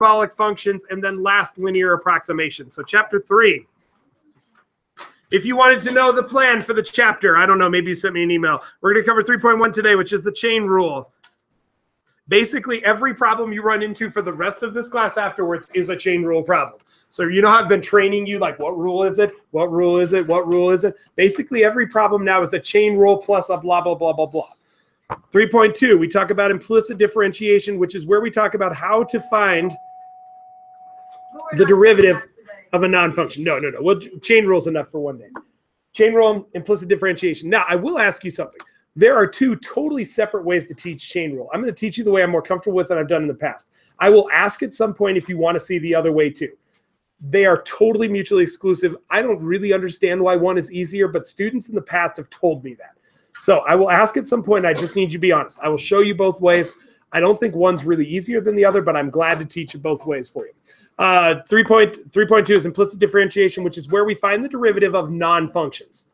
hyperbolic functions, and then last, linear approximation. So chapter 3. If you wanted to know the plan for the chapter, I don't know, maybe you sent me an email. We're going to cover 3.1 today, which is the chain rule. Basically, every problem you run into for the rest of this class afterwards is a chain rule problem. So you know how I've been training you, like what rule is it? What rule is it? What rule is it? Basically, every problem now is a chain rule plus a blah, blah, blah, blah, blah. 3.2, we talk about implicit differentiation, which is where we talk about how to find the derivative of a non-function. No. Well, chain rule is enough for one day. Chain rule, implicit differentiation. Now, I will ask you something. There are two totally separate ways to teach chain rule. I'm going to teach you the way I'm more comfortable with than I've done in the past. I will ask at some point if you want to see the other way too. They are totally mutually exclusive. I don't really understand why one is easier, but students in the past have told me that. So I will ask at some point. I just need you to be honest. I will show you both ways. I don't think one's really easier than the other, but I'm glad to teach you both ways for you. 3.2 is implicit differentiation, which is where we find the derivative of non-functions.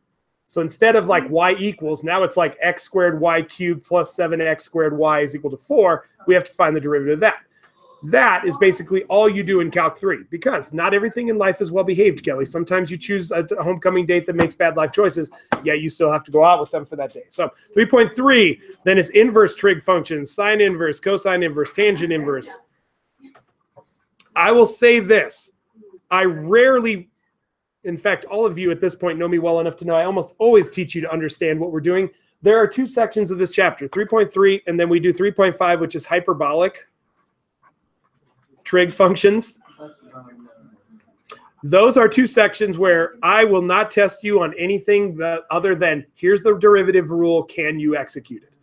So instead of like y equals, now it's like x squared y cubed plus 7x squared y is equal to 4. We have to find the derivative of that. That is basically all you do in Calc 3, because not everything in life is well behaved, Kelly. Sometimes you choose a homecoming date that makes bad life choices, yet you still have to go out with them for that day. So 3.3 then is inverse trig functions, sine inverse, cosine inverse, tangent inverse. I will say this. I rarely, in fact, all of you at this point know me well enough to know I almost always teach you to understand what we're doing. There are two sections of this chapter, 3.3, and then we do 3.5, which is hyperbolic trig functions. Those are two sections where I will not test you on anything that other than here's the derivative rule, can you execute it?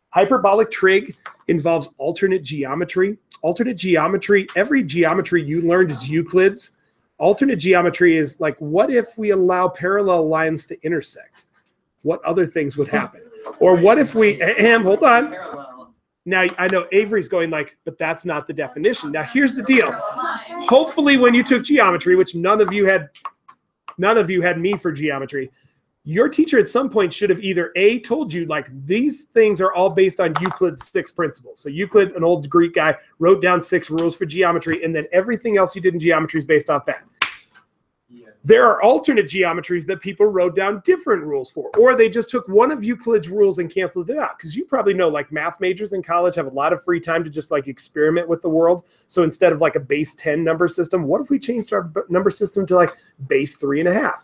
Hyperbolic trig involves alternate geometry. Alternate geometry, every geometry you learned is Euclid's. Alternate geometry is like, what if we allow parallel lines to intersect? What other things would happen? Or what if we, hold on. Now, I know Avery's going like, but that's not the definition. Now, here's the deal. Hopefully, when you took geometry, which none of you had me for geometry, your teacher at some point should have either A, told you like these things are all based on Euclid's 6 principles. So Euclid, an old Greek guy, wrote down 6 rules for geometry, and then everything else you did in geometry is based off that. There are alternate geometries that people wrote down different rules for, or they just took one of Euclid's rules and canceled it out. Because you probably know, like math majors in college have a lot of free time to just like experiment with the world. So instead of like a base 10 number system, what if we changed our number system to like base 3.5?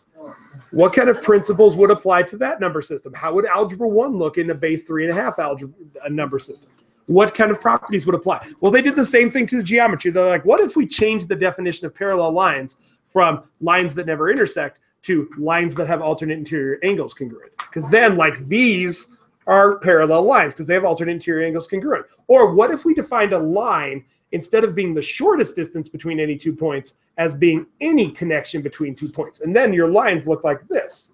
What kind of principles would apply to that number system? How would algebra 1 look in a base 3.5 algebra number system? What kind of properties would apply? Well, they did the same thing to the geometry. They're like, what if we change the definition of parallel lines from lines that never intersect to lines that have alternate interior angles congruent? Because then like these are parallel lines because they have alternate interior angles congruent. Or what if we defined a line instead of being the shortest distance between any 2 points as being any connection between 2 points? And then your lines look like this.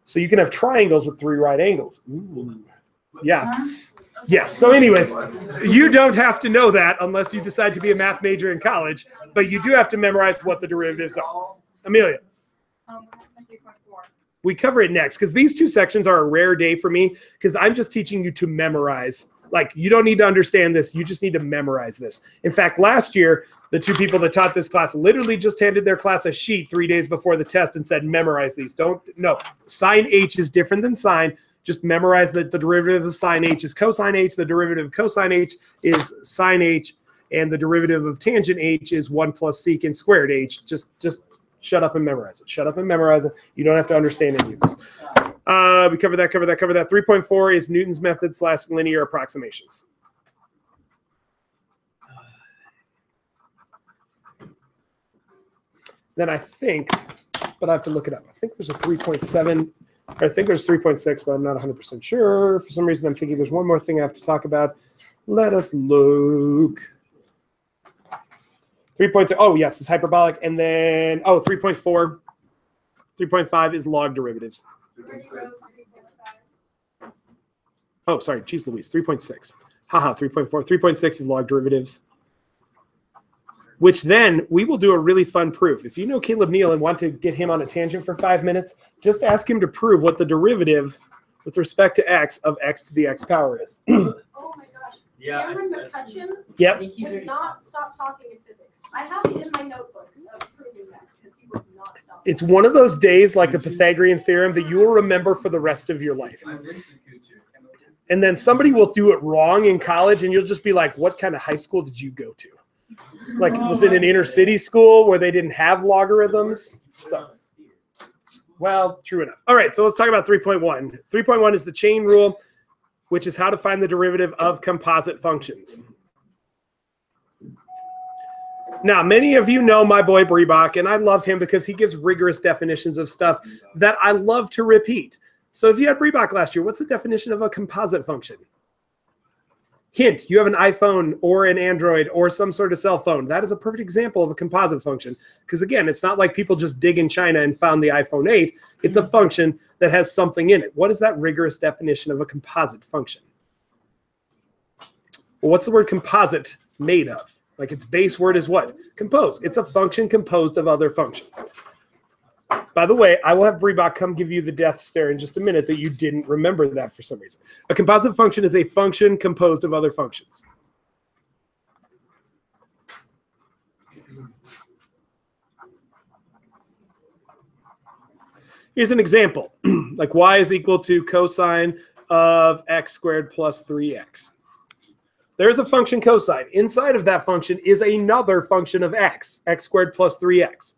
So you can have triangles with 3 right angles. Ooh. Yeah. Yes. So anyways, you don't have to know that unless you decide to be a math major in college, but you do have to memorize what the derivatives are. Amelia. We cover it next because these two sections are a rare day for me because I'm just teaching you to memorize. Like, you don't need to understand this. You just need to memorize this. In fact, last year, the 2 people that taught this class literally just handed their class a sheet 3 days before the test and said, memorize these. No, sine h is different than sine. Just memorize that the derivative of sine h is cosine h. The derivative of cosine h is sine h. And the derivative of tangent h is 1 plus secant squared h. Just shut up and memorize it. Shut up and memorize it. You don't have to understand any of this. We cover that. 3.4 is Newton's method / linear approximations. Then I think, but I have to look it up. I think there's a 3.7. I think there's 3.6, but I'm not 100% sure. For some reason, I'm thinking there's one more thing I have to talk about. Let us look. 3.6. Oh, yes, it's hyperbolic. And then, 3.4. 3.5 is log derivatives. Oh, sorry. Geez Louise. 3.6. Haha, 3.4. 3.6 is log derivatives. Which then we will do a really fun proof. If you know Caleb Neal and want to get him on a tangent for 5 minutes, just ask him to prove what the derivative with respect to x of x to the x power is. Oh my gosh. Yeah, Cameron McCutcheon Yep. would not stop talking in physics. I have it in my notebook of proving that because he would not stop. It's one of those days like the Pythagorean theorem that you will remember for the rest of your life. And then somebody will do it wrong in college and you'll just be like, what kind of high school did you go to? Like, was it an inner city school where they didn't have logarithms? So, well, true enough. All right, so let's talk about 3.1. 3.1 is the chain rule, which is how to find the derivative of composite functions. Now, many of you know my boy Breebach, and I love him because he gives rigorous definitions of stuff that I love to repeat. So if you had Breebach last year, what's the definition of a composite function? Hint, you have an iPhone or an Android or some sort of cell phone. That is a perfect example of a composite function. Because again, it's not like people just dig in China and found the iPhone 8. It's a function that has something in it. What is that rigorous definition of a composite function? Well, what's the word composite made of? Like its base word is what? Composed. It's a function composed of other functions. By the way, I will have Breebach come give you the death stare in just a minute that you didn't remember that for some reason. A composite function is a function composed of other functions. Here's an example. Like y is equal to cosine of x squared plus 3x. There's a function cosine. Inside of that function is another function of x squared plus 3x.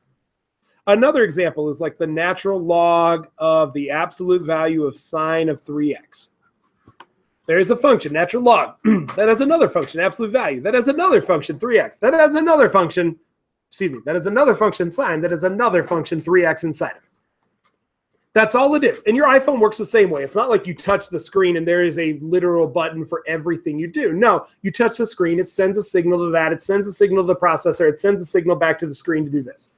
Another example is like the natural log of the absolute value of sine of 3x. There is a function, natural log, that has another function, absolute value. That has another function, 3x. That has another function, that has another function, sine. That has another function, 3x inside of it. That's all it is. And your iPhone works the same way. It's not like you touch the screen and there is a literal button for everything you do. No, you touch the screen, it sends a signal to that, it sends a signal to the processor, it sends a signal back to the screen to do this.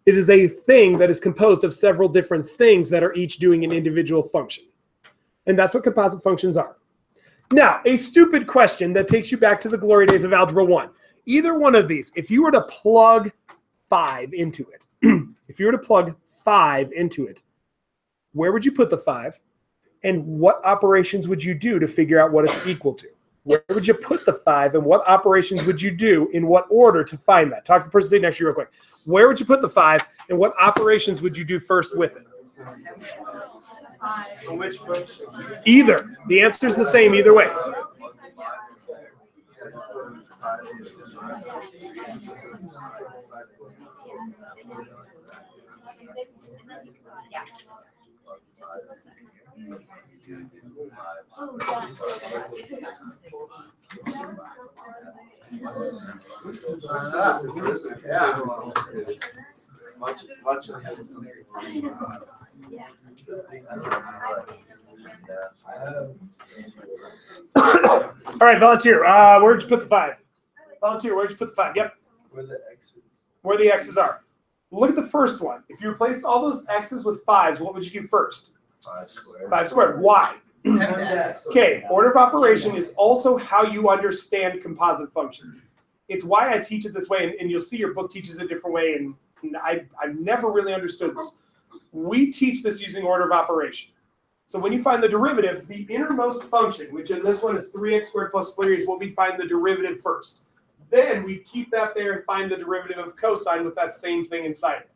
It is a thing that is composed of several different things that are each doing an individual function. And that's what composite functions are. Now, a stupid question that takes you back to the glory days of Algebra 1. Either one of these, if you were to plug 5 into it, where would you put the 5? And what operations would you do to figure out what it's equal to? Where would you put the 5 and what operations would you do in what order to find that? Talk to the person sitting next to you real quick. Where would you put the 5 and what operations would you do first with it? Which function? Either. The answer is the same either way. All right, volunteer. Where'd you put the 5? Volunteer, where'd you put the 5? Yep. Where the X's are. Look at the first one. If you replaced all those X's with 5s, what would you do first? 5 squared. 5 squared. Why? Okay, order of operation is also how you understand composite functions. It's why I teach it this way, and you'll see your book teaches it a different way, and I've never really understood this. We teach this using order of operation. So when you find the derivative, the innermost function, which in this one is 3x squared plus 3, is what we find the derivative first. Then we keep that there and find the derivative of cosine with that same thing inside it.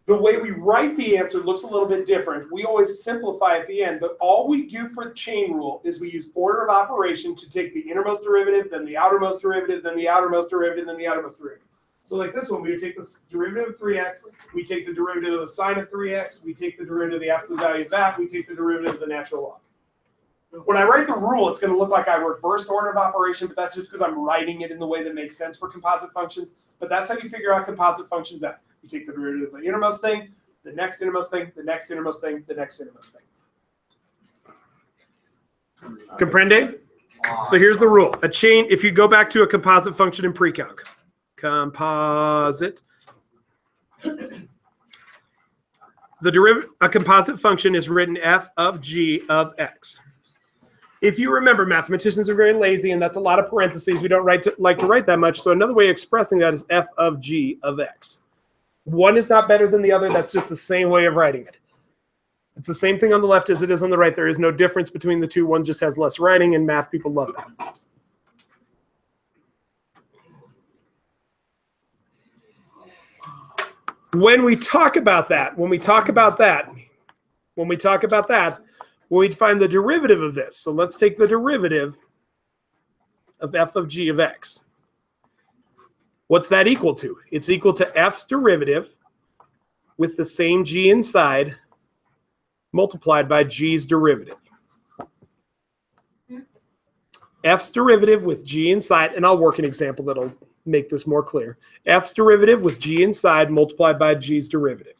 The way we write the answer looks a little bit different. We always simplify at the end, but all we do for the chain rule is we use order of operation to take the innermost derivative, then the outermost derivative, then the outermost derivative, then the outermost derivative. So like this one, we would take the derivative of 3x, we take the derivative of the sine of 3x, we take the derivative of the absolute value of that, we take the derivative of the natural log. When I write the rule, it's going to look like I reversed order of operation, but that's just because I'm writing it in the way that makes sense for composite functions. But that's how you figure out composite functions out. You take the derivative of the innermost thing, the next innermost thing, the next innermost thing, the next innermost thing. Comprende? So here's the rule. A chain, if you go back to a composite function in pre-calc, composite, a composite function is written f of g of x. If you remember, mathematicians are very lazy, and that's a lot of parentheses. We don't like to write that much. So another way of expressing that is f of g of x. One is not better than the other. That's just the same way of writing it. It's the same thing on the left as it is on the right. There is no difference between the two. One just has less writing, and math people love that. When we talk about that, when we find the derivative of this. So let's take the derivative of f of g of x. What's that equal to? It's equal to f's derivative with the same g inside multiplied by g's derivative. F's derivative with g inside, and I'll work an example that'll make this more clear. F's derivative with g inside multiplied by g's derivative.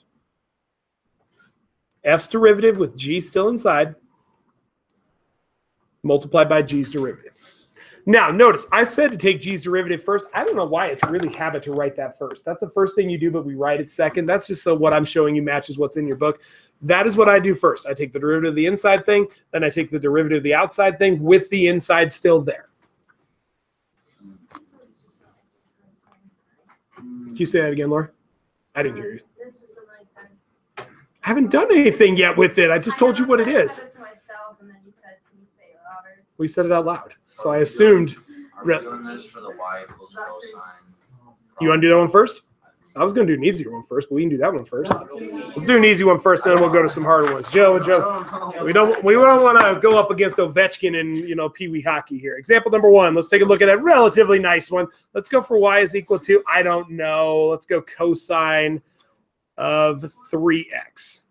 F's derivative with g still inside multiplied by g's derivative. Now, notice, I said to take g's derivative first. I don't know why it's really habit to write that first. That's the first thing you do, but we write it second. That's just so what I'm showing you matches what's in your book. That is what I do first. I take the derivative of the inside thing, then I take the derivative of the outside thing with the inside still there. Can you say that again, Laura? I didn't hear you. This just doesn't make sense. I haven't done anything yet with it. I just told you what it is. I said it to myself, and then you said, "Can you say it louder?" We said it out loud. So I assumed. Are we doing this for the y equals cosine? You want to do that one first? I was going to do an easier one first, but we can do that one first. Let's do an easy one first, then we'll go to some harder ones. Joe, we don't want to go up against Ovechkin and Pee Wee hockey here. Example number 1. Let's take a look at a relatively nice one. Let's go for y is equal to, I don't know. Let's go cosine of 3x.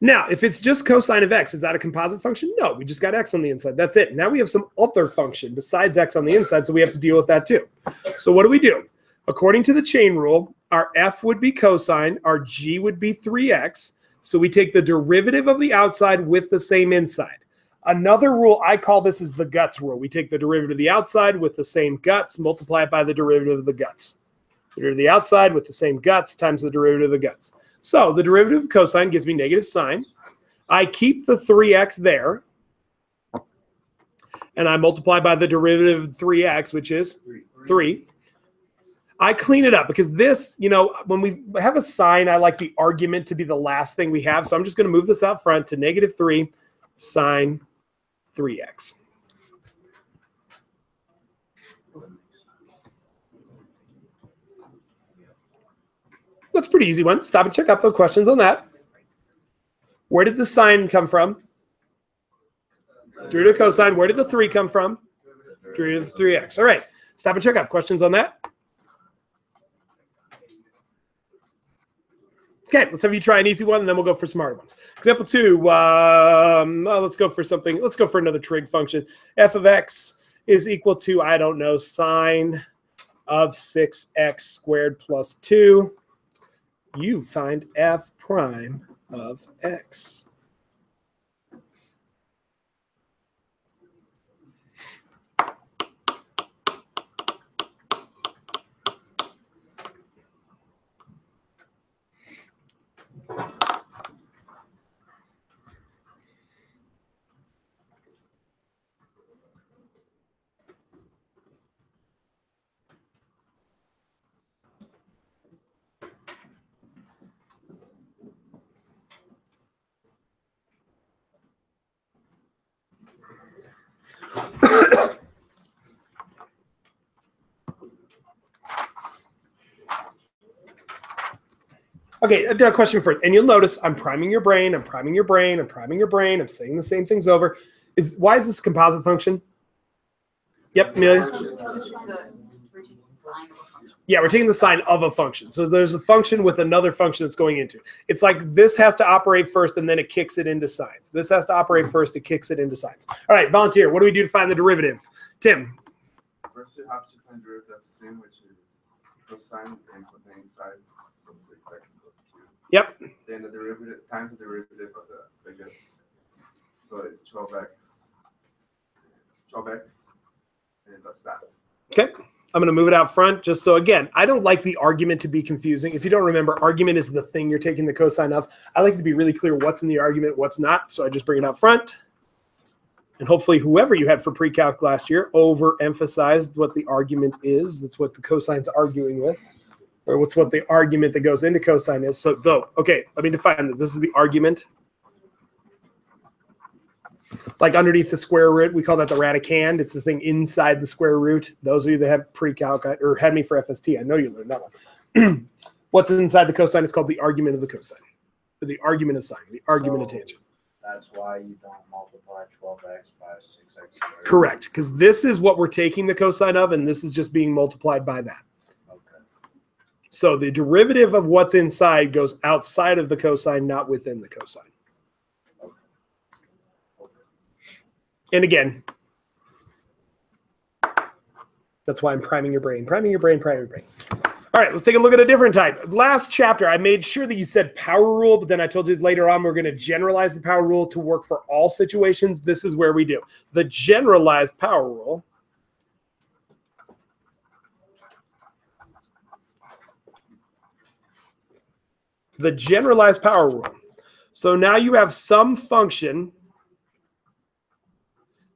Now, if it's just cosine of x, is that a composite function? No, we just got x on the inside. That's it. Now we have some other function besides x on the inside, so we have to deal with that too. So what do? According to the chain rule, our f would be cosine, our g would be 3x. So we take the derivative of the outside with the same inside. Another rule, I call this is the guts rule. We take the derivative of the outside with the same guts, multiply it by the derivative of the guts. The derivative of the outside with the same guts times the derivative of the guts. So the derivative of cosine gives me negative sine. I keep the 3x there. And I multiply by the derivative of 3x, which is 3. I clean it up because this, when we have a sign, I like the argument to be the last thing we have. So I'm just going to move this out front to negative 3 sine 3x. That's a pretty easy one. Stop and check out the questions on that. Where did the sine come from? Derivative of cosine. Where did the 3 come from? Derivative of 3x. All right. Stop and check out. Questions on that? Okay, let's have you try an easy one, and then we'll go for some harder ones. Example 2. Let's go for something. Let's go for another trig function. F of x is equal to, I don't know, sine of 6x squared plus 2. You find f prime of x. Okay, a question first. And you'll notice I'm priming your brain, I'm priming your brain, I'm priming your brain, I'm saying the same things over. Why is this a composite function? Yep, Amelia? Yeah, we're taking the sign of a function. So there's a function with another function that's going into. It's like this has to operate first and then it kicks it into signs. This has to operate first, it kicks it into signs. All right, volunteer, what do we do to find the derivative? Tim? First you have to find the derivative of sin, which is cosine and contains sides, so 6x plus 2. Yep. Then the derivative times the derivative of the guts. So it's 12x, and that's that. Okay. I'm going to move it out front just so, again, I don't like the argument to be confusing. If you don't remember, argument is the thing you're taking the cosine of. I like to be really clear what's in the argument, what's not. So I just bring it out front. And hopefully whoever you had for pre-calc last year overemphasized what the argument is. That's what the cosine's arguing with. or what's what the argument that goes into cosine is. So though, okay, let me define this. This is the argument. Like underneath the square root, we call that the radicand. It's the thing inside the square root. Those of you that have pre-calc or had me for FST, I know you learned that one. What's inside the cosine is called the argument of the cosine. Or the argument of sine, the argument of tangent. That's why you don't multiply 12x by 6x. Correct, because this is what we're taking the cosine of, and this is just being multiplied by that. Okay. So the derivative of what's inside goes outside of the cosine, not within the cosine. And again, that's why I'm priming your brain. Priming your brain, priming your brain. All right, let's take a look at a different type. Last chapter, I made sure that you said power rule, but then I told you later on we're going to generalize the power rule to work for all situations. This is where we do. The generalized power rule So now you have some function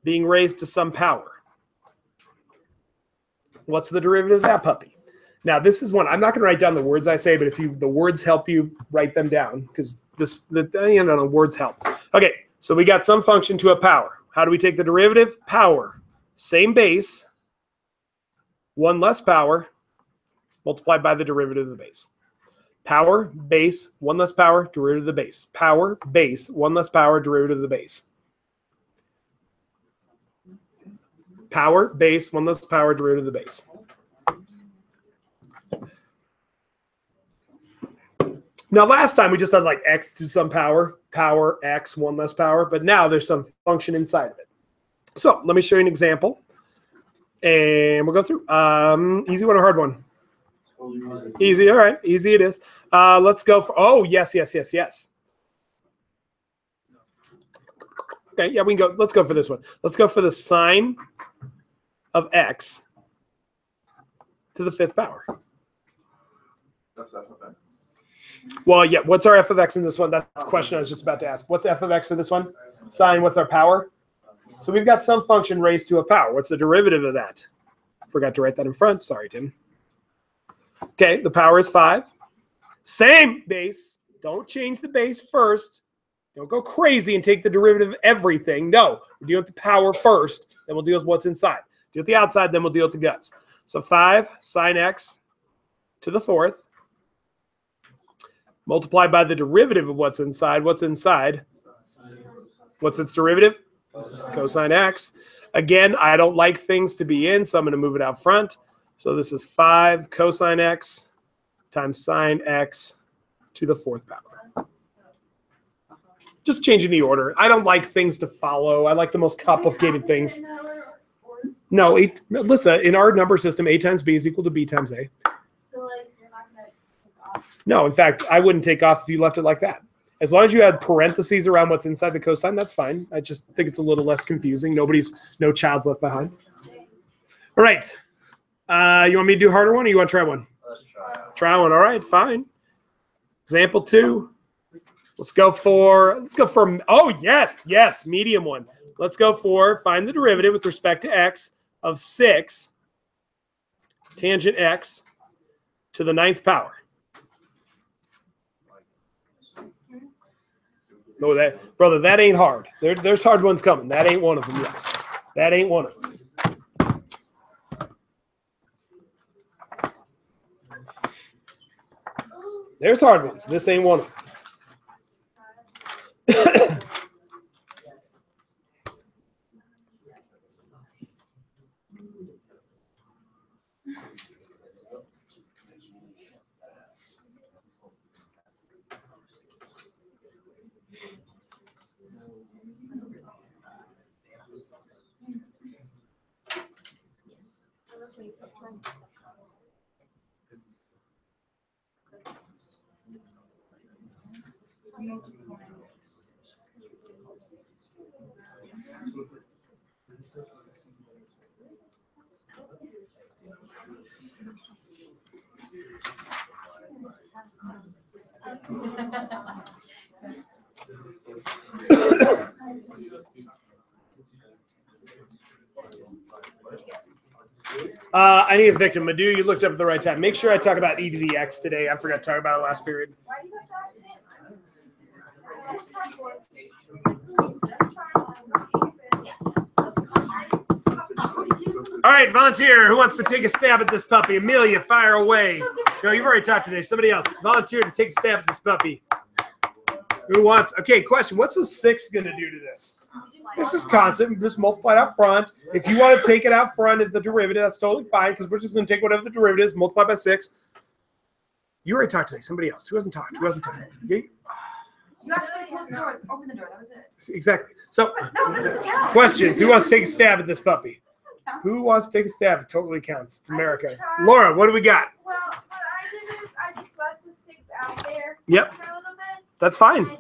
being raised to some power. What's the derivative of that puppy? Now, this is one. I'm not going to write down the words I say, but if the words help you, write them down because words help. Okay, so we got some function to a power. How do we take the derivative? Power, same base, one less power, multiplied by the derivative of the base. Power, base, one less power, derivative of the base. Power, base, one less power, derivative of the base. Power, base, one less power, derivative of the base. Now, last time we just had like x to some power, power, x, one less power, but now there's some function inside of it. So let me show you an example, and we'll go through. Easy one or hard one? Easy, all right, easy it is. Let's go for, oh, yes. Okay, yeah, we can go, let's go for this one. Let's go for the sine of x to the 5th power. That's f of x. Well, yeah, what's our f of x in this one? That's the question I was just about to ask. What's f of x for this one? Sine, what's our power? So we've got some function raised to a power. What's the derivative of that? Forgot to write that in front. Sorry, Tim. Okay, the power is 5. Same base. Don't change the base first. Don't go crazy and take the derivative of everything. No, we're dealing with the power first, then we'll deal with what's inside. Deal with the outside, then we'll deal with the guts. So 5 sine x to the 4th, multiplied by the derivative of what's inside. What's inside? What's its derivative? Cosine x. Again, I don't like things to be in, so I'm going to move it out front. So this is 5 cosine x times sine x to the 4th power. Just changing the order. I don't like things to follow. I like the most complicated things. No, Alyssa, in our number system, a times b is equal to b times a. So like you're not gonna take off. No, in fact, I wouldn't take off if you left it like that. As long as you had parentheses around what's inside the cosine, that's fine. I just think it's a little less confusing. No child's left behind. All right. You want me to do a harder one or you want to try one? Let's try it. Try one. All right, fine. Example 2. Let's go for, oh, yes, medium one. Let's go for, find the derivative with respect to x of 6 tangent x to the 9th power. No, brother, that ain't hard. There's hard ones coming. That ain't one of them yet. That ain't one of them. There's hard ones. This ain't one of them. I need a victim. Madu, you looked up at the right time. Make sure I talk about e to the x today. I forgot to talk about it last period. Why do you have All right, volunteer. Who wants to take a stab at this puppy? Amelia, fire away. No, you've already talked today. Somebody else. Volunteer to take a stab at this puppy. Who wants? Okay, question. What's a 6 going to do to this? This is constant. Just multiply it out front. If you want to take it out front at the derivative, that's totally fine because we're just going to take whatever the derivative is, multiply by 6. You already talked today. Somebody else. Who hasn't talked? Who hasn't talked? Okay. You asked me to close the door, open the door. That was it. Exactly. So, No, that doesn't count. questions. Who wants to take a stab at this puppy? Who wants to take a stab? It totally counts. It's America. Laura, what do we got? Well, what I did is I just left the 6 out there Yep. for a little bit. That's fine. I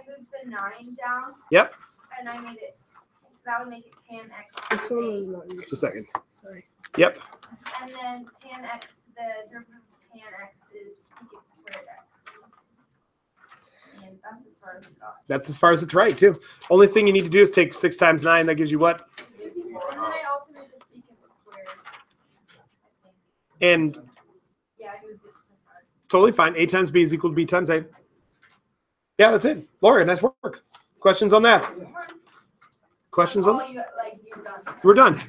moved the 9 down. Yep. And I made it, so that would make it tan x. This one was not Just a second. Sorry. Yep. And then tan x, the derivative of tan x is secant squared x. And that's as far as it got. That's as far as it's right, too. Only thing you need to do is take 6 times 9. That gives you what? And then I also moved the secant squared, I think. And Yeah, I moved it to the front. totally fine. A times B is equal to B times A. Yeah, that's it. Laura, nice work. Questions on that? Questions on Oh, you, like, you're done. We're done.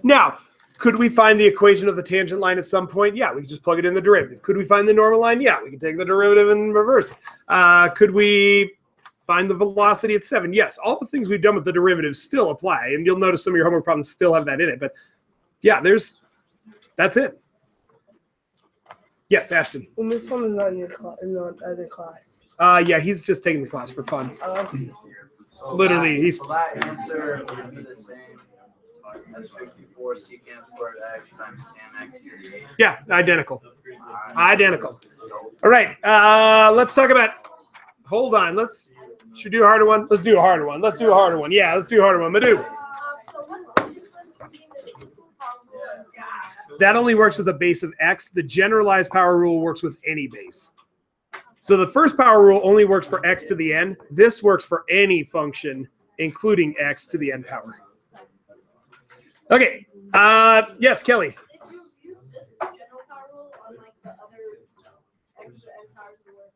Now, could we find the equation of the tangent line at some point? Yeah, we can just plug it in the derivative. Could we find the normal line? Yeah, we can take the derivative and reverse it. Could we find the velocity at 7? Yes, all the things we've done with the derivatives still apply. And you'll notice some of your homework problems still have that in it. But yeah, that's it. Yes, Ashton. And this one is not in your class, in the other class. Yeah, he's just taking the class for fun. Oh, I see. So Literally, that- he's- So that answer would be the same as 54 secant squared x times tan x to the 8. Yeah, identical. Identical. All right, let's talk about, hold on, should we do a harder one? Let's do a harder one. Let's do a harder one. Yeah, let's do a harder one. Madu. So what's the difference between the simple power rule and the That only works with the base of x. The generalized power rule works with any base. So the first power rule only works for x to the n. This works for any function, including x to the n power. Okay. Yes, Kelly. If you use this general power rule on like the other extra n powers of the work.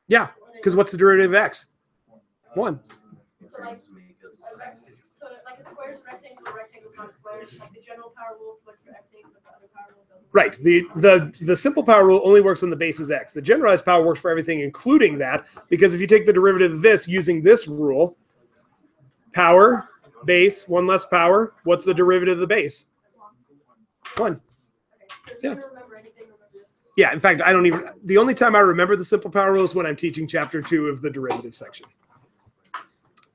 Yeah, because what's the derivative of x? 1. So like, a square is a rectangle is not a square. Like the general power rule works for everything, but the other power rule doesn't. Right. The simple power rule only works when the base is x. The generalized power works for everything, including that, because if you take the derivative of this using this rule, power, base, 1 less power, what's the derivative of the base? 1. Okay, so if Yeah. you don't remember anything, remember this. Yeah, in fact, the only time I remember the simple power rule is when I'm teaching chapter 2 of the derivative section.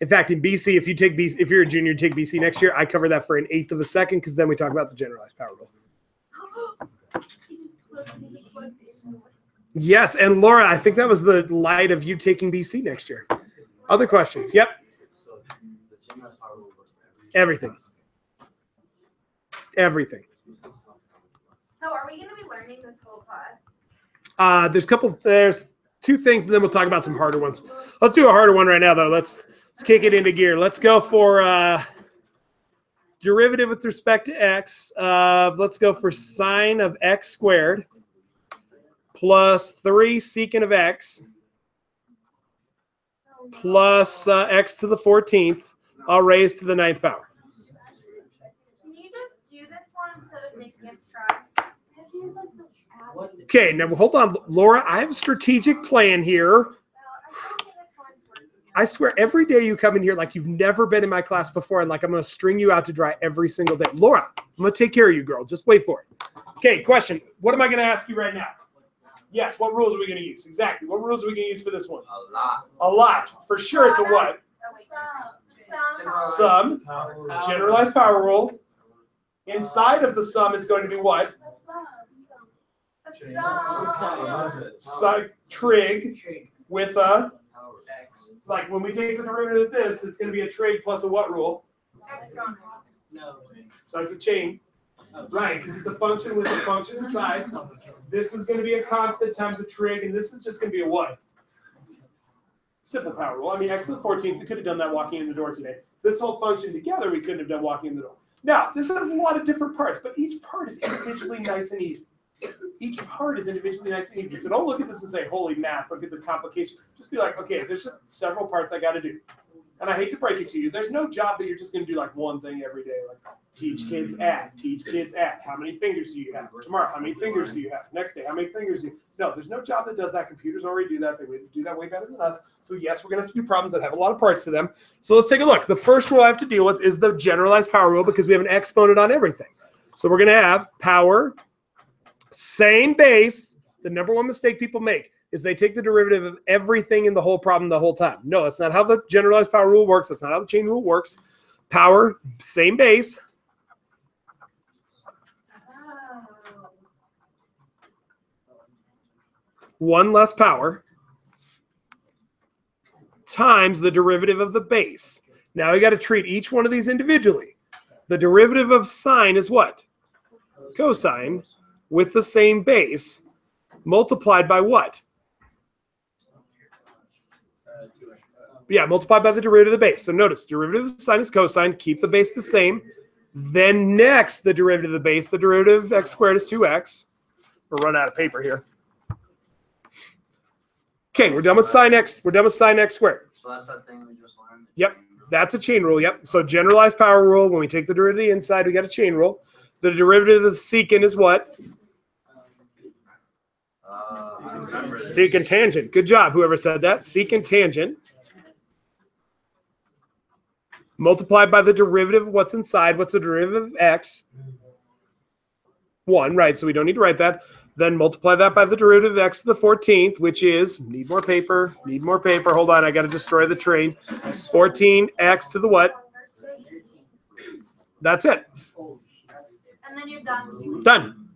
In fact, in BC, if you're a junior, take BC next year, I cover that for 1/8 of a second because then we talk about the generalized power rule. Yes, and Laura, I think that was the light of you taking BC next year. Other questions? Yep. So the general power rule works for Everything. Everything. So are we going to be learning this whole class? There's 2 things, and then we'll talk about some harder ones. Let's do a harder one right now, though. Let's kick it into gear. Let's go for derivative with respect to x. Let's go for sine of x squared plus 3 secant of x plus x to the 14th, all raised to the 9th power. Can you just do this one instead of making us try? Okay, now hold on, Laura. I have a strategic plan here. Well, I don't think this one's working. I swear, every day you come in here like you've never been in my class before, and like I'm going to string you out to dry every single day. Laura, I'm going to take care of you, girl. Just wait for it. Okay, question. What am I going to ask you right now? Yes, what rules are we going to use? Exactly. What rules are we going to use for this one? A lot. A lot. For sure, it's a what? Oh, wait. Sum. Generalized power rule. Inside of the sum is going to be what? Trig with a, like when we take the derivative of this, it's going to be a trig plus a what rule? So it's a chain. Right, because it's a function with a function inside. This is going to be a constant times a trig, and this is just going to be a what? Simple power rule. I mean, x to the 14th, we could have done that walking in the door today. This whole function together, we couldn't have done walking in the door. Now, this has a lot of different parts, but each part is individually nice and easy. Each part is individually nice and easy. So don't look at this and say, holy math, look at the complication. Just be like, okay, there's just several parts I got to do. And I hate to break it to you, there's no job that you're just going to do like one thing every day. Like teach kids add, teach kids add. How many fingers do you have? Tomorrow, how many fingers do you have? Next day, how many fingers do you have? No, there's no job that does that. Computers already do that. They do that way better than us. So yes, we're going to have to do problems that have a lot of parts to them. So let's take a look. The first rule I have to deal with is the generalized power rule because we have an exponent on everything. So we're going to have power, same base. The number one mistake people make is they take the derivative of everything in the whole problem the whole time. No, that's not how the generalized power rule works. That's not how the chain rule works. Power, same base. One less power times the derivative of the base. Now we got to treat each one of these individually. The derivative of sine is what? Cosine with the same base multiplied by what? Yeah, multiplied by the derivative of the base. So notice, derivative of sine is cosine. Keep the base the same. Then next, the derivative of the base, the derivative of x squared is 2x. We're running out of paper here. Okay, we're done with sine x. We're done with sine x squared. So that's that thing we just learned? Yep, that's a chain rule. Yep. So generalized power rule, when we take the derivative of the inside, we got a chain rule. The derivative of secant is what? Secant tangent. Good job, whoever said that. Secant tangent. Multiplied by the derivative of what's inside. What's the derivative of x? 1, right? So we don't need to write that. Then multiply that by the derivative of x to the 14th, which is, need more paper, hold on, I got to destroy the train. 14x to the what? That's it. And then you're done. Done.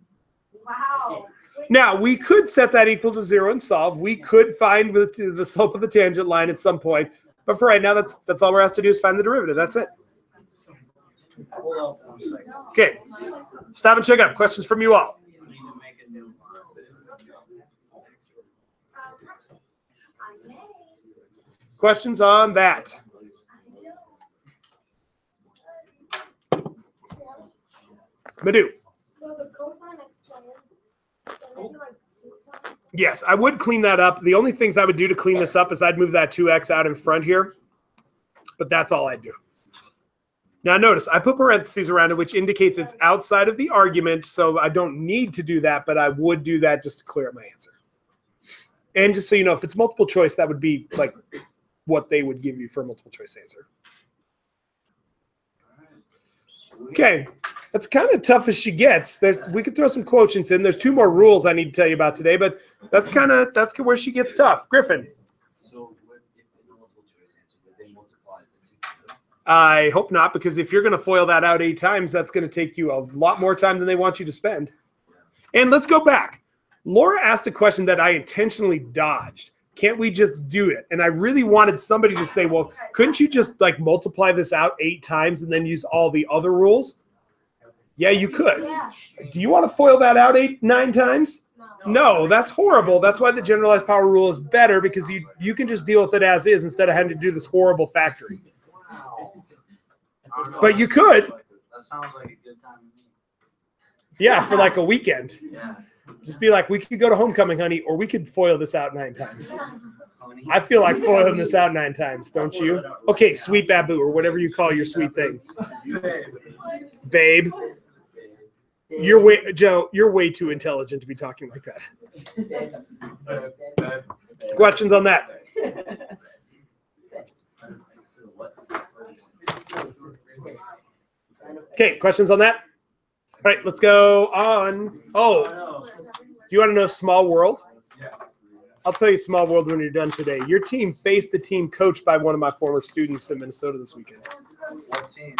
Wow. Now, we could set that equal to 0 and solve. We could find the slope of the tangent line at some point. But for right now, that's all we're asked to do is find the derivative. That's it. Hold off 1 second. Okay. Stop and check up. Questions from you all? I need to make a new Questions on that? Madhu. So the cosine exponent, maybe like 2 times. Yes, I would clean that up. The only things I would do to clean this up is I'd move that 2x out in front here. But that's all I'd do. Now notice, I put parentheses around it, which indicates it's outside of the argument, so I don't need to do that, but I would do that just to clear up my answer. And just so you know, if it's multiple choice, that would be like what they would give you for a multiple choice answer. Okay, that's kind of tough as she gets. We could throw some quotients in. There's 2 more rules I need to tell you about today, but that's where she gets tough. Griffin. So what if in the multiple choice answer, would they multiply the 2? I hope not, because if you're going to FOIL that out 8 times, that's going to take you a lot more time than they want you to spend. And let's go back. Laura asked a question that I intentionally dodged. Can't we just do it? And I really wanted somebody to say, well, couldn't you just like multiply this out 8 times and then use all the other rules? Yeah, you could. Yeah. Do you want to FOIL that out 8, 9 times? No, that's horrible. That's why the generalized power rule is better, because you can just deal with it as is instead of having to do this horrible factory. But you could. That sounds like a good time to me. Yeah, for like a weekend. Yeah. Just be like, we could go to homecoming, honey, or we could FOIL this out 9 times. I feel like FOILing this out 9 times, don't you? Okay, sweet babu, or whatever you call your sweet thing. Babe. Joe, you're way too intelligent to be talking like that. Questions on that? Okay, questions on that? All right, let's go on. Oh, do you want to know Small World? I'll tell you Small World when you're done today. Your team faced a team coached by one of my former students in Minnesota this weekend. What team?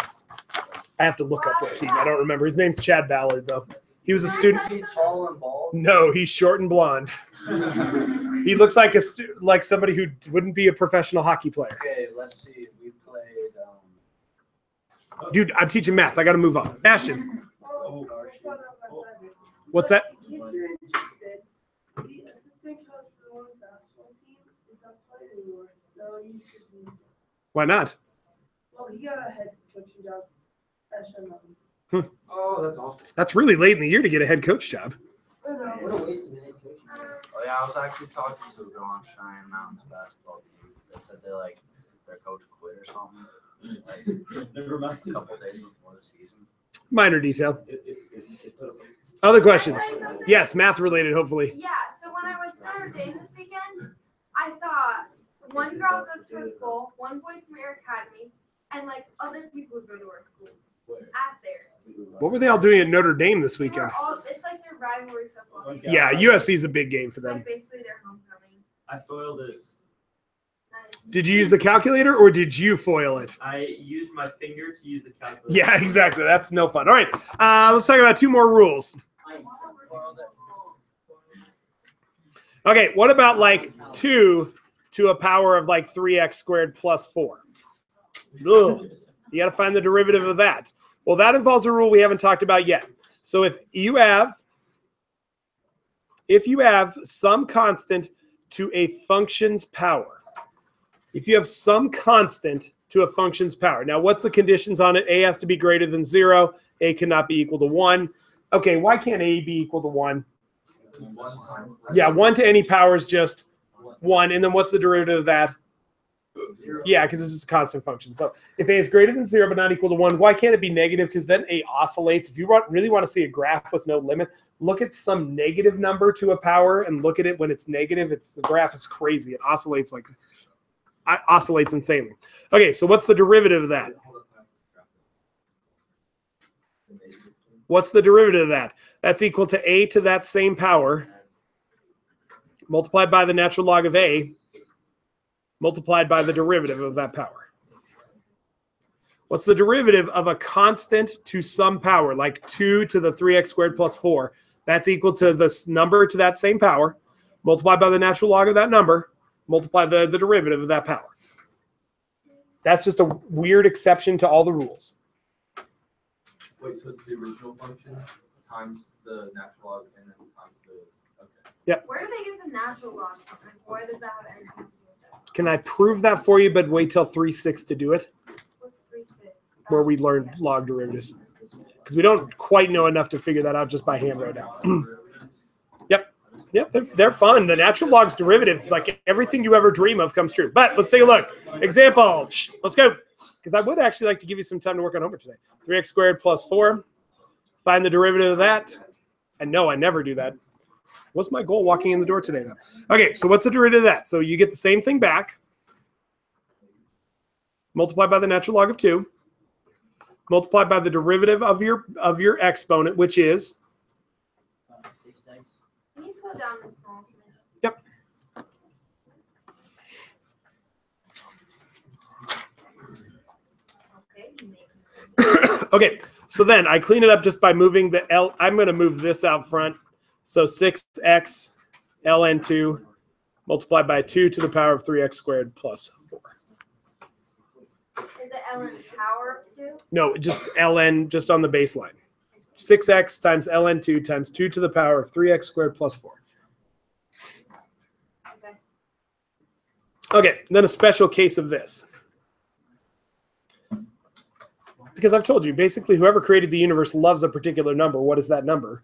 I have to look up what team. I don't remember. His name's Chad Ballard, though. He was a student. Is he tall and bald? No, he's short and blonde. He looks like like somebody who wouldn't be a professional hockey player. Okay, let's see. We played. Dude, I'm teaching math. I got to move on. Ashton, what's that? In case you're interested, the assistant coach for the women's basketball team is not playing anymore, so you should be. Why not? Well, he got a head coaching job at Shen Mountain. Oh, that's awful. That's really late in the year to get a head coach job. I know. What a waste of an head coach. Oh yeah, I was actually talking to a girl on Cheyenne Mountains basketball team. They said their coach quit or something. Like Never mind. a couple days before the season. Minor detail. It put up Other questions? Can I say something? Yes, math related, hopefully. Yeah, so when I went to Notre Dame this weekend, I saw one girl goes to a school, one boy from Air Academy, and like other people who go to our school at there. What were they all doing at Notre Dame this They were weekend? all, it's like their rivalry football game. Yeah, USC is a big game for It's them. like basically their homecoming. I foiled it. Nice. Did you use the calculator or did you foil it? I used my finger to use the calculator. Yeah, exactly. That's no fun. All right, let's talk about 2 more rules. Okay, what about like 2 to a power of like 3x squared plus 4? Ugh. You got to find the derivative of that. Well, that involves a rule we haven't talked about yet. So if you have some constant to a function's power, if you have some constant to a function's power. Now, what's the conditions on it? A has to be greater than 0. A cannot be equal to 1. Okay, why can't A be equal to 1? Yeah, 1 to any power is just 1. And then what's the derivative of that? Yeah, because this is a constant function. So if A is greater than 0 but not equal to 1, why can't it be negative? Because then A oscillates. If you really want to see a graph with no limit, look at some negative number to a power and look at it when it's negative. The graph is crazy. It oscillates insanely. Okay, so what's the derivative of that? What's the derivative of that? That's equal to A to that same power multiplied by the natural log of A multiplied by the derivative of that power. What's the derivative of a constant to some power, like 2 to the 3x squared plus 4? That's equal to this number to that same power multiplied by the natural log of that number multiply the derivative of that power. That's just a weird exception to all the rules. Wait, so it's the original function times the natural log and then times the, okay. Yep. Where do they get the natural log from? Like, why does that have anything to do with that? Can I prove that for you, but wait till 3.6 to do it, What's 3/6? where we learned log derivatives? Because we don't quite know enough to figure that out just by hand right now. Yep, they're fun. The natural log's derivative, like everything you ever dream of comes true. But let's take a look. Example, let's go. Because I would actually like to give you some time to work on homework today. 3x squared plus 4. Find the derivative of that. And no, I never do that. What's my goal walking in the door today, though? Okay, so what's the derivative of that? So you get the same thing back. Multiplied by the natural log of 2. Multiplied by the derivative of your exponent, which is? Can you slow down this small smidge? Yep. Okay. Okay, so then I clean it up just by moving the L. I'm going to move this out front. So 6x ln 2 multiplied by 2 to the power of 3x squared plus 4. Is it ln power of 2? No, just ln, just on the baseline. 6x times ln 2 times 2 to the power of 3x squared plus 4. Okay. Okay, then a special case of this. Because I've told you, basically, whoever created the universe loves a particular number. What is that number?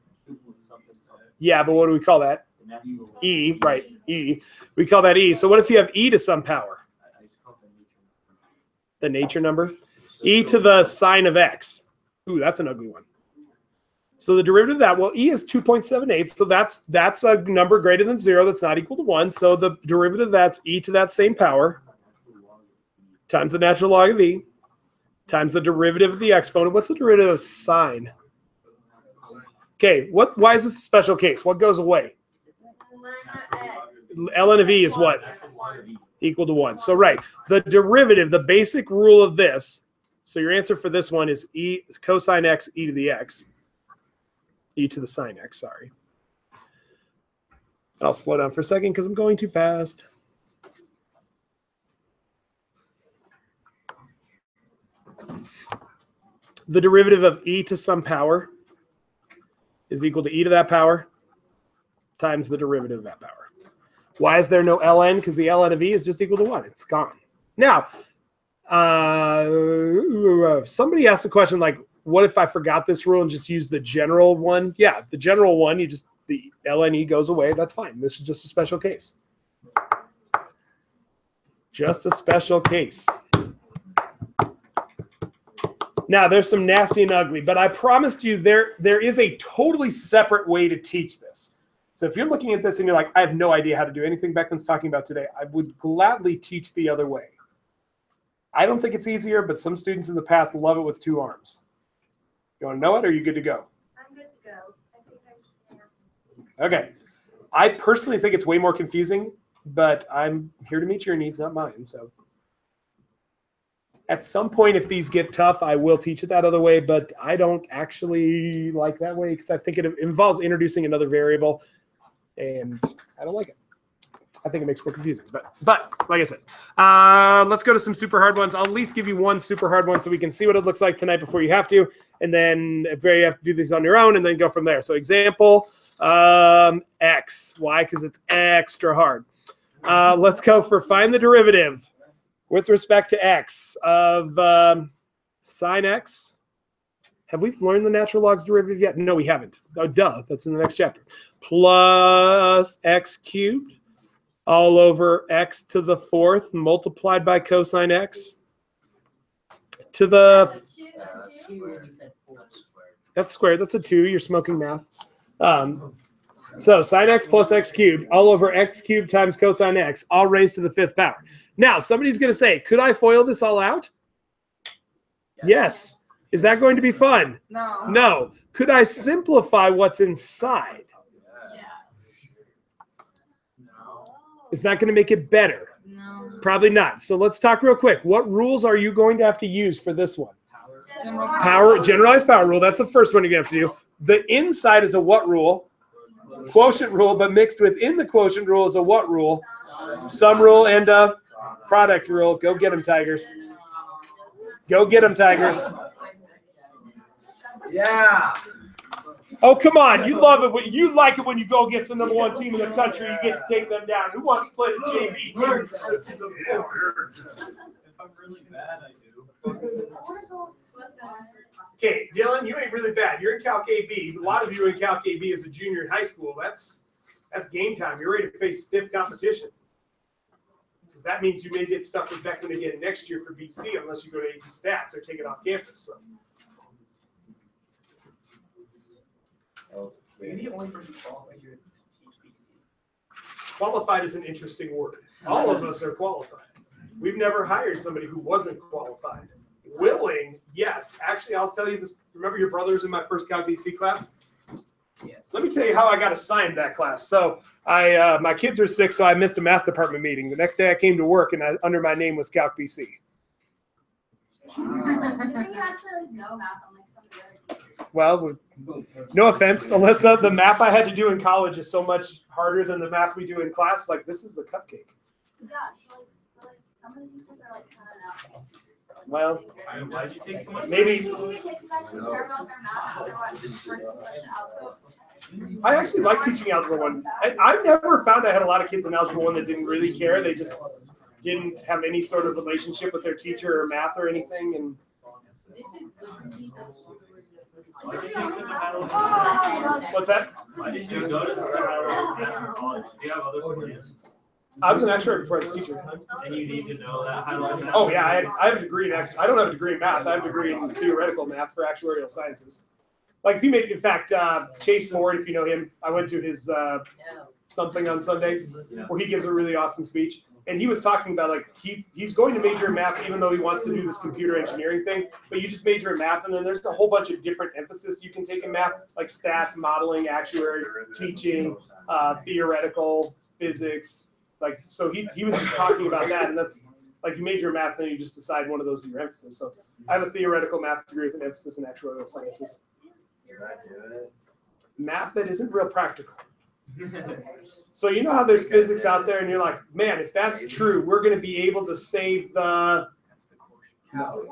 Yeah, but what do we call that? E, right, E. We call that E. So what if you have E to some power? The nature number? E to the sine of x. Ooh, that's an ugly one. So the derivative of that, well, E is 2.78. So that's a number greater than 0 that's not equal to 1. So the derivative of that's E to that same power times the natural log of E times the derivative of the exponent. What's the derivative of sine? Okay, why is this a special case? What goes away? Ln of E is what? Equal to 1. So right, the derivative, the basic rule of this, so your answer for this one is E cosine x e to the x. E to the sine x, sorry. I'll slow down for a second because I'm going too fast. The derivative of e to some power is equal to e to that power times the derivative of that power. Why is there no ln? Because the ln of e is just equal to 1. It's gone. Now, somebody asked a question like, what if I forgot this rule and just use the general one? Yeah, the general one, the ln goes away. That's fine. This is just a special case. Just a special case. Now, there's some nasty and ugly, but I promised you there is a totally separate way to teach this. So if you're looking at this and you're like, I have no idea how to do anything Beckman's talking about today, I would gladly teach the other way. I don't think it's easier, but some students in the past love it with 2 arms. You want to know it, or are you good to go? I'm good to go. I think Okay. I personally think it's way more confusing, but I'm here to meet your needs, not mine. So at some point, if these get tough, I will teach it that other way, but I don't actually like that way because I think it involves introducing another variable, and I don't like it. I think it makes it more confusing. But like I said, let's go to some super hard ones. I'll at least give you one super hard one so we can see what it looks like tonight before you have to, and then if you have to do these on your own, and then go from there. So example, x. Why? Because it's extra hard. Let's go for find the derivative with respect to x of sine x. Have we learned the natural log's derivative yet? No, we haven't. Oh, duh. That's in the next chapter. Plus x cubed all over x to the 4th multiplied by cosine x to the... That's squared. That's a 2. You're smoking math. So sine x plus x cubed all over x cubed times cosine x, all raised to the 5th power. Now, somebody's going to say, could I FOIL this all out? Yes. Is that going to be fun? No. No. Could I simplify what's inside? Is that going to make it better? No. Probably not. So let's talk real quick. What rules are you going to have to use for this one? Generalized power rule. That's the first one you're going to have to do. The inside is a what rule? Quotient rule, but mixed within the quotient rule is a what rule? Sum rule and a product rule. Go get them, Tigers. Go get them, Tigers. Yeah. Oh, come on. You love it. You like it when you go against the #1 team in the country. You get to take them down. Who wants to play the JV team? If I'm really bad, I do. Okay, Dylan, you ain't really bad. You're in Calc AB. A lot of you are in Calc AB as a junior in high school. That's game time. You're ready to face stiff competition. Because that means you may get stuck with Beckman again next year for BC unless you go to AP Stats or take it off campus. So. You're the only person qualified here to teach BC. Qualified is an interesting word. All of us are qualified. We've never hired somebody who wasn't qualified. Willing, yes. Actually, I'll tell you this. Remember your brothers in my first Calc BC class? Yes. Let me tell you how I got assigned that class. So my kids are sick, so I missed a math department meeting. The next day I came to work, and under my name was Calc BC. you think you actually know math on like some of the other teachers? Well, no offense, Alyssa, the math I had to do in college is so much harder than the math we do in class. Like, this is a cupcake. Yeah, so like some of the teachers are like kind of out. Well, Why'd you take so much? maybe I actually like teaching Algebra 1. I never found I had a lot of kids in Algebra 1 that didn't really care. They just didn't have any sort of relationship with their teacher or math or anything. And Why did you take such a battle? what's that? Why did you go to Battle College? Do you have other plans? I was an actuary before I was a teacher. And you need to know that. Oh yeah, I have a degree in I don't have a degree in math. I have a degree in theoretical math for actuarial sciences. Like if you made, in fact, Chase Ford, if you know him, I went to his something on Sunday where he gives a really awesome speech, and he was talking about like he's going to major in math even though he wants to do this computer engineering thing. But you just major in math, and then there's a whole bunch of different emphasis you can take in math, like stats, modeling, actuary, teaching, theoretical, physics. Like, so he was just talking about that, and that's like you major in math, then you just decide one of those is your emphasis. So I have a theoretical math degree with an emphasis in actuarial sciences. Math that isn't real practical. So you know how there's physics out there, and you're like, man, if that's true, we're going to be able to save the... No.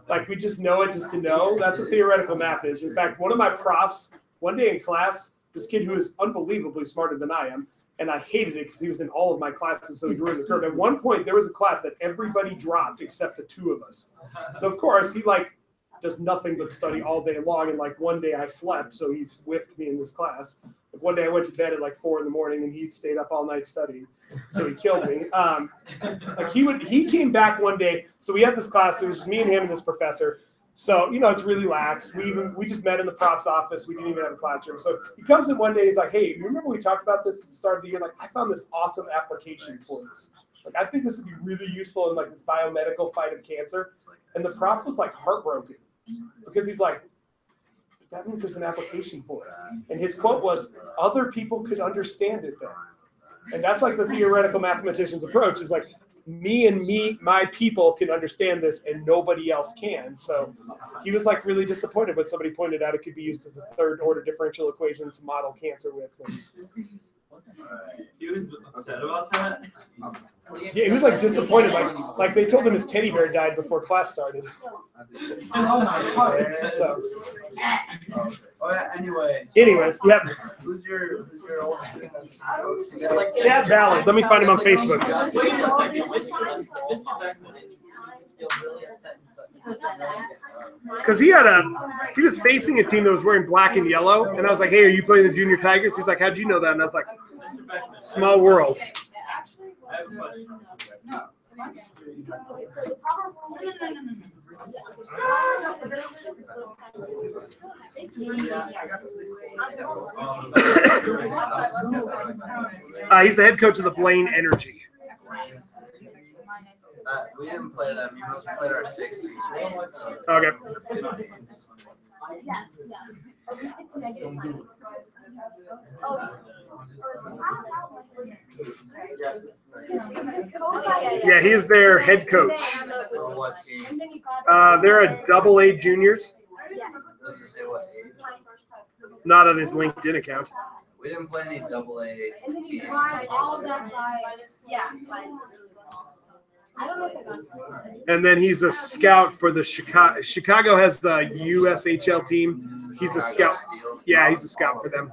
Like, we just know it just to know. That's what theoretical math is. In fact, one of my profs, one day in class, this kid who is unbelievably smarter than I am, and I hated it because he was in all of my classes, so he grew in the curve. At one point, there was a class that everybody dropped except the 2 of us. So, of course, he, like, does nothing but study all day long. And like one day I slept, so he whipped me in this class. Like one day I went to bed at like 4 a.m. and he stayed up all night studying, so he killed me. Like he came back one day. So we had this class. It was just me and him and this professor. So, you know, it's really lax. We just met in the props office. We didn't even have a classroom. So he comes in one day. He's like, hey, you remember we talked about this at the start of the year? Like, I found this awesome application for this. Like, I think this would be really useful in like this biomedical fight of cancer. And the prof was like heartbroken because he's like, that means there's an application for it. And his quote was, other people could understand it then. And that's like the theoretical mathematician's approach is like, my people can understand this and nobody else can. So he was like really disappointed when somebody pointed out it could be used as a third order differential equation to model cancer with. He was upset about that. Yeah, he was like disappointed. Like they told him his teddy bear died before class started. So. Oh yeah. Anyways, yep. Who's your old student? Chad Ballard. Let me find him on Facebook. Wait a second. Mr. Beckman feel really upset. Because he was facing a team that was wearing black and yellow, and I was like, "Hey, are you playing the Junior Tigers?" He's like, "How'd you know that?" And I was like, "Small world." I have a question. He's the head coach of the Blaine Energy. We didn't play them. You must have played our 16. Okay. Yeah, he is their head coach. For what team? They're a AA juniors. Does it say what age? Not on his LinkedIn account. We didn't play any AA teams. I don't know if I got And then he's a scout for the Chicago. Chicago has the USHL team. He's a scout. Yeah, he's a scout for them.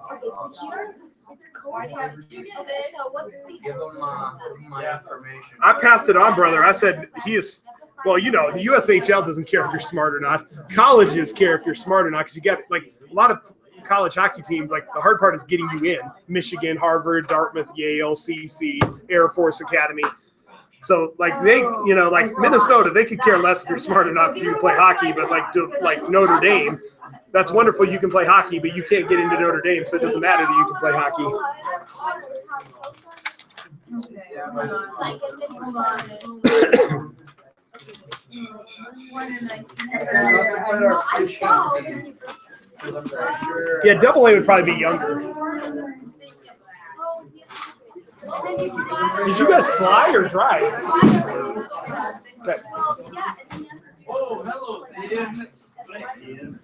Give them my information. I passed it on, brother. I said he is. Well, you know, the USHL doesn't care if you're smart or not. Colleges care if you're smart or not because you got like a lot of college hockey teams. Like the hard part is getting you in. Michigan, Harvard, Dartmouth, Yale, CC, Air Force Academy. So like they, you know, like Minnesota, they could care less if you're smart enough if you play hockey, but like Notre Dame, that's wonderful. You can play hockey, but you can't get into Notre Dame, so it doesn't matter that you can play hockey. Yeah, AA would probably be younger. Did you guys fly or drive? Okay. Oh, hello, Ian. Ian.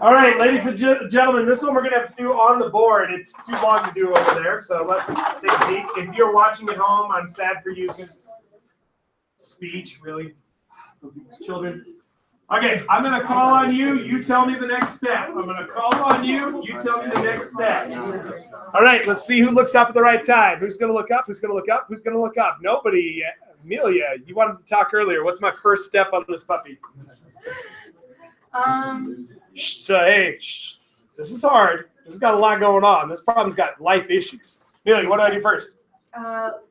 All right, ladies and gentlemen, this one we're going to have to do on the board. It's too long to do over there, so let's take a peek. If you're watching at home, I'm sad for you because speech, really? Some people's children. Okay, I'm going to call on you. You tell me the next step. I'm going to call on you. You tell me the next step. All right, let's see who looks up at the right time. Who's going to look up? Who's going to look up? Who's going to look up? Nobody yet. Amelia, you wanted to talk earlier. What's my first step on this puppy? So, hey, this is hard. This has got a lot going on. This problem's got life issues. Amelia, what do I do first?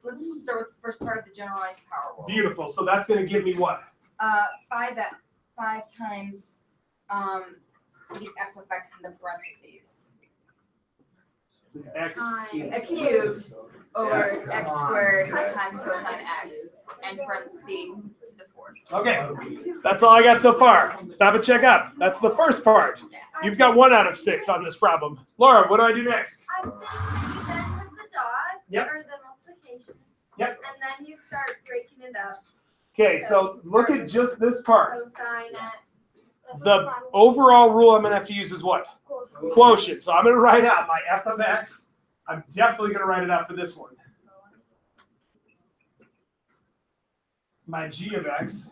Let's start with the first part of the generalized power wall. Beautiful. So that's going to give me what? 5 times the f of x in the parentheses. X. X cubed over x squared times cosine x and parentheses to the 4th. Okay, that's all I got so far. Stop and check up. That's the first part. You've got 1 out of 6 on this problem. Laura, what do I do next? I think you then with the dots Yep. or the multiplication. Yep. And then you start breaking it up. Okay, so look at just this part. Cosine x. The overall rule I'm going to have to use is what? Quotient. So I'm going to write out my f of x. I'm definitely going to write it out for this one. My g of x.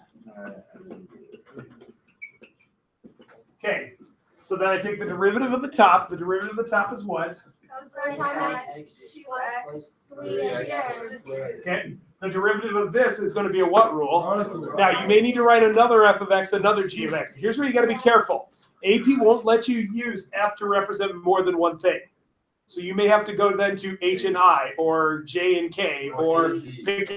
Okay, So then I take the derivative of the top. The derivative of the top is what? Cosine x plus 3x. Okay. The derivative of this is going to be a what rule? Now, you may need to write another f of x, another g of x. Here's where you got to be careful. AP won't let you use f to represent more than one thing. So you may have to go then to h and I, or j and k, or pick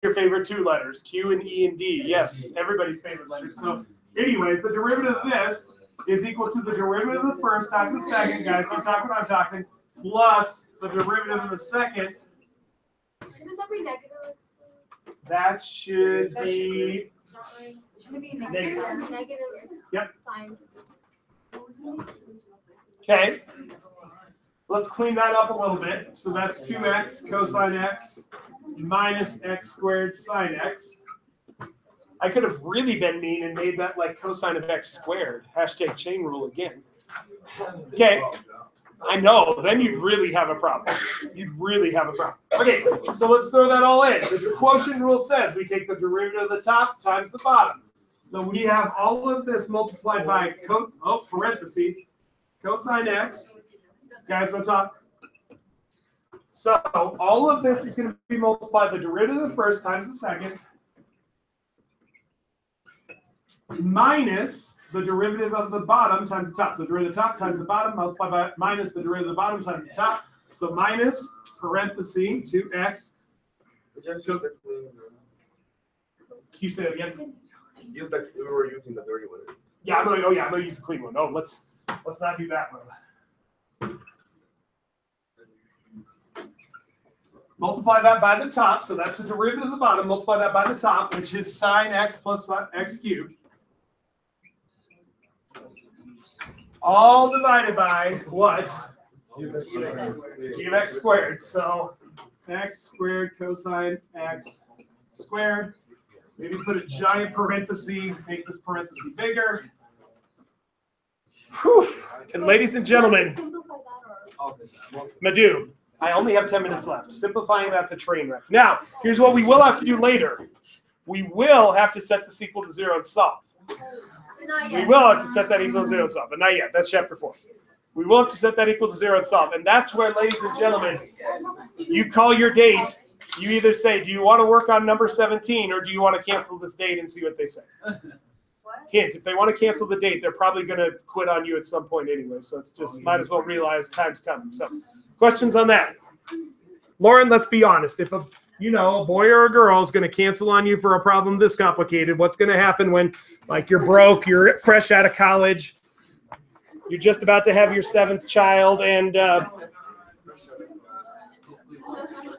your favorite two letters, q and e and d. Yes, everybody's favorite letters. So anyways, the derivative of this is equal to the derivative of the first times the second, guys. I'm talking, plus the derivative of the second. Shouldn't that be negative? That should be Should be negative. Negative. Yep. Sign. Okay. Let's clean that up a little bit. So that's 2x cosine x minus x squared sine x. I could have really been mean and made that like cosine of x squared. Hashtag chain rule again. Okay. I know. Then you'd really have a problem. You'd really have a problem. Okay. So let's throw that all in. The quotient rule says we take the derivative of the top times the bottom. So we have all of this multiplied by parentheses cosine x. Guys, what's up? So all of this is going to be multiplied by the derivative of the first times the second minus the derivative of the bottom times the top. So derivative of the top times the bottom multiplied by minus the derivative of the bottom times the top. So minus parentheses 2x. Just use the clean. Can you say it again? Use the we were using the dirty one. Yeah, I'm gonna use the clean one. No, let's not do that one. Multiply that by the top, so that's the derivative of the bottom. Multiply that by the top, which is sine x plus x cubed. All divided by what? G of x squared. So x squared cosine x squared. Maybe put a giant parenthesis, make this parenthesis bigger. Whew. And ladies and gentlemen, Simplify that or? Madhu, I only have 10 minutes left. Simplifying that's a train wreck. Now, here's what we will have to do later. We will have to set this equal to 0 and solve. Not We yet. will have to set that equal to 0 and solve, but not yet. That's chapter 4. We will have to set that equal to 0 and solve. And that's where, ladies and gentlemen, you call your date. You either say, do you want to work on number 17 or do you want to cancel this date and see what they say? Hint, if they want to cancel the date, they're probably going to quit on you at some point anyway. So it's just, might as well realize time's coming. So questions on that? Lauren, let's be honest. If a boy or a girl is going to cancel on you for a problem this complicated, what's going to happen when, like, you're broke, you're fresh out of college, you're just about to have your 7th child, and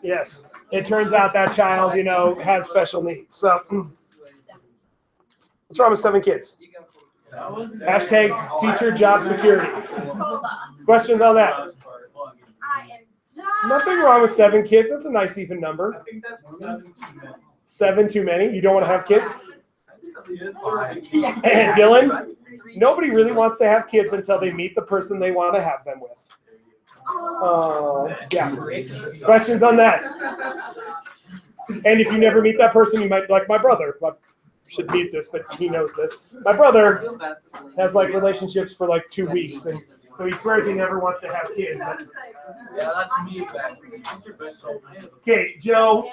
yes, it turns out that child, has special needs. So what's wrong with 7 kids? Hashtag teacher job security. Questions on that? I am done. Nothing wrong with 7 kids. That's a nice even number. I think that's 7 7 too many? You don't want to have kids? And Dylan, nobody really wants to have kids until they meet the person they want to have them with. Yeah. Questions on that? And if you never meet that person, you might like my brother. I should meet this, but he knows this. My brother has like relationships for like 2 weeks, and so he swears he never wants to have kids. But... Yeah, that's me back. Okay, Joe,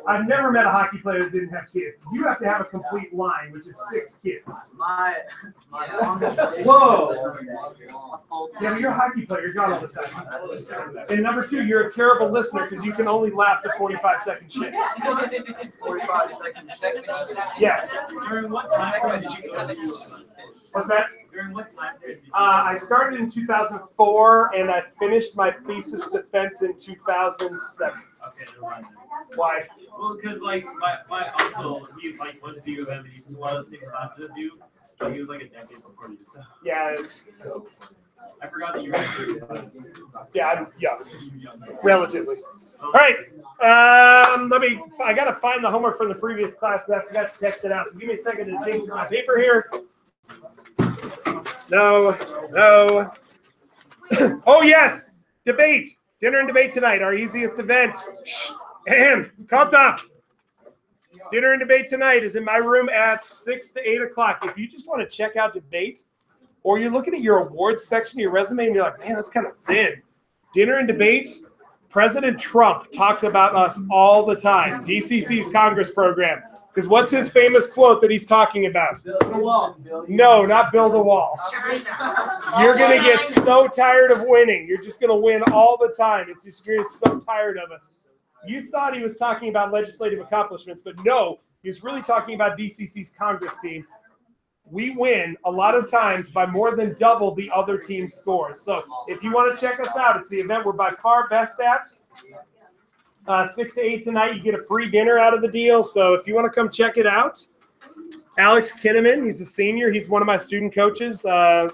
I've never met a hockey player that didn't have kids. You have to have a complete line, which is 6 kids. My longest relationship Whoa. was Yeah, but you're a hockey player. You're gone all the time. And number 2, you're a terrible listener because you can only last a 45-second shit. 45-second shit. Yes. During what time did you have a team? What's that? During what time period? I started in 2004, and I finished my thesis defense in 2007. Okay, never mind. Why? Well, because like my uncle, he like went to the UM and he took a lot of the same classes as you, but he was like a decade before you. So Yeah, I forgot that you were actually. yeah, I'm young, relatively. All right. I got to find the homework from the previous class, but I forgot to text it out. So give me a second to change my paper here. No. Oh, yes. Debate. Dinner and debate tonight. Our easiest event. Ahem. Call tough. Dinner and debate tonight is in my room at 6 to 8 o'clock. If you just want to check out debate or you're looking at your awards section of your resume and you're like, man, that's kind of thin. Dinner and debate. President Trump talks about us all the time. DCC's Congress program. Because what's his famous quote that he's talking about? Build a wall. No, not build a wall. You're going to get so tired of winning. You're just going to win all the time. It's just you're so tired of us. You thought he was talking about legislative accomplishments, but no, he was really talking about DCC's Congress team. We win a lot of times by more than double the other team's scores. So if you want to check us out, it's the event we're by far best at. 6 to 8 tonight. You get a free dinner out of the deal. So if you want to come check it out, Alex Kinnaman, he's a senior. He's one of my student coaches.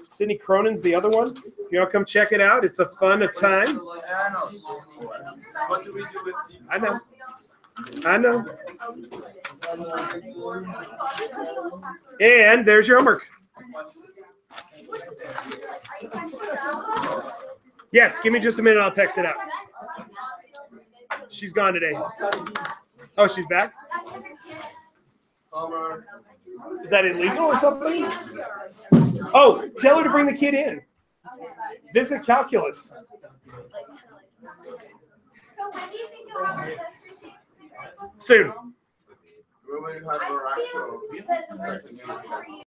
Sydney Cronin's the other one. If you want to come check it out, it's a fun time. Yeah, I know. What do we do with these? I know. I know. And there's your homework. Yes, give me just a minute. I'll text it out. She's gone today. Oh, she's back? Is that illegal or something? Oh, tell her to bring the kid in. Visit calculus. So when do you think you'll have our test retakes? Soon. When we have our I actual. feel that the worst for you